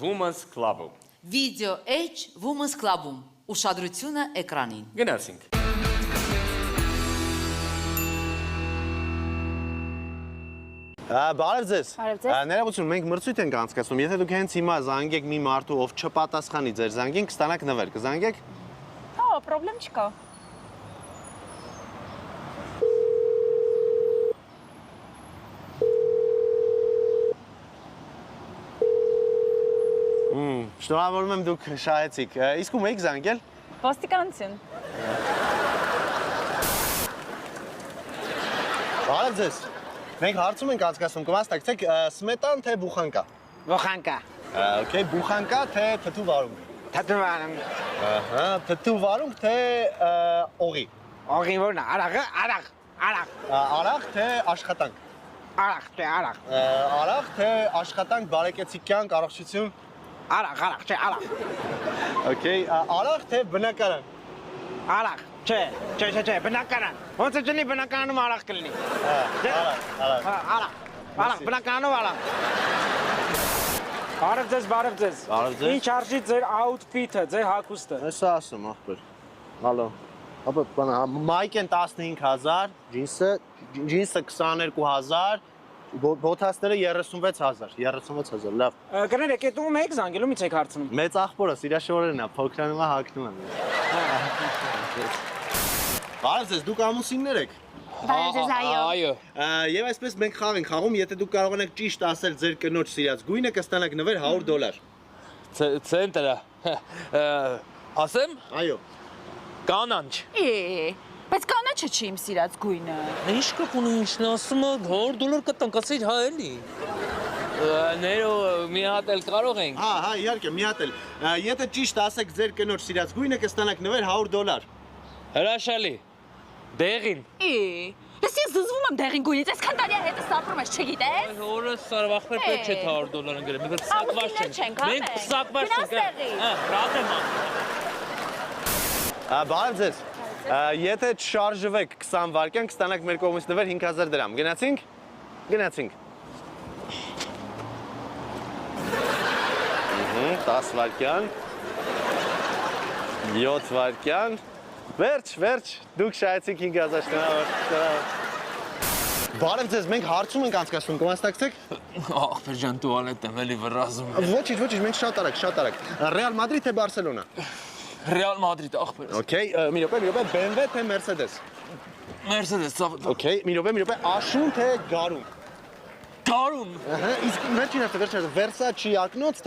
Women's Club-ում։ Video H Women's Club-ում։ Ուշադրությունը էկրանին։ Գնացինք։ Բարև ձեզ։ Բարև ձեզ։ Ներողություն, մենք մրցույթ ենք անցկացնում։ Եթե դուք հենց հիմա զանգեք մի մարդու, ով չպատասխանի ձեր զանգին, կստանաք նվեր։ Կզանգեք։ Հա, պրոբլեմ չկա։ Շնորհավորում եմ դուք շահեցիք։ Իսկ ում եք զանգել։ Ոստիկանություն։ Բարև ձեզ։ Մենք հարցում ենք անցկացնում, կվաստակցեք սմետան թե բուխանկա։ Բուխանկա։ Okay, բուխանկա թե թթու վարունգ։ Թաթու վարում։ Ահա, թթու վարունգ թե օղի։ Օղին որն է, արաղ։ Արաղ թե աշխատանք։ Արաղ, թե արաղ։ Արաղ թե աշխատանք, բարեկեցիկ կյանք, առողջություն։ Արաղ, չէ, արաղ։ Okay, արաղ թե բնակարան։ Արաղ, չէ, բնակարան։ Ոնց է ջնի բնակարանում արաղ կլինի։ Արաղ, բնակարանում արաղ։ Բարև ձեզ։ Բարև ձեզ։ Ինչ արժի ձեր outfit-ը, ձեր հագուստը։ Հեսա ասում, ախպեր։ Հալո։ Ապա բանա, մայքեն 15000, ջինսը 22000, բոթասները 36000, լավ։ Կներեք, այդ ում եք զանգել, ումից եք հարցնում։ Մեծ ախպորս իրա շորերն է, փոքրանումա հագնում եմ։ Բարև ձեզ, դուք ամուսիններ եք։ Բարև ձեզ, այո։ Եվ այսպես մենք խաղ ենք խաղում, եթե դուք կարողանաք ճիշտ ասել ձեր կնոջ սիրած գույնը, կստանաք նվեր $100։ Ցենտրը։ Ասեմ, Այո։ կանանչ։ Բայց կանաչը չի իմ սիրած գույնը։ Ինչ կփունի ինչն ասում է $100 կտանք, ասի հա էլի։ Ներո մի հատ էլ կարող ենք։ Հա, իհարկե, մի հատ էլ։ Եթե ճիշտ ասեք ձեր կնոջ սիրած գույնը, կստանաք նվեր $100։ Հրաշալի։ Դեղին։ Ես զզվում եմ դեղին գույնից, այսքան տարի հետս ապրում ես, չգիտես։ Օրը սարվախվեր պետք չէ $100 ընկել։ Մենք փսակված չենք։ Մենք փսակված չենք։ Հա, ռադեմ։ Բարև ձեզ։ Եթե չշարժվեք 20 վայրկյան, կստանաք մեր կողմից նվեր 5000 դրամ։ Գնացինք։ 10 վայրկյան։ 7 վայրկյան։ Վերջ, դուք շահեցիք 5000 դրամ։ Բարև ձեզ, մենք հարցում ենք անցկացնում, կվաստակցեք։ Ախպեր ջան, տուալետ եմ էլի վրազում։ Ոչինչ, մենք շատ արագ։ Ռեալ Մադրիդ թե Բարսելոնա։ Ռեալ Մադրիդ, ախպեր։ Okay, մի րոպե, BMW թե Mercedes։ Mercedes, ցավ։ Okay, մի րոպե, աշուն թե գարուն։ Գարուն։ Ահա, իսկ վերջին հաշվը, Versace ակնոց թե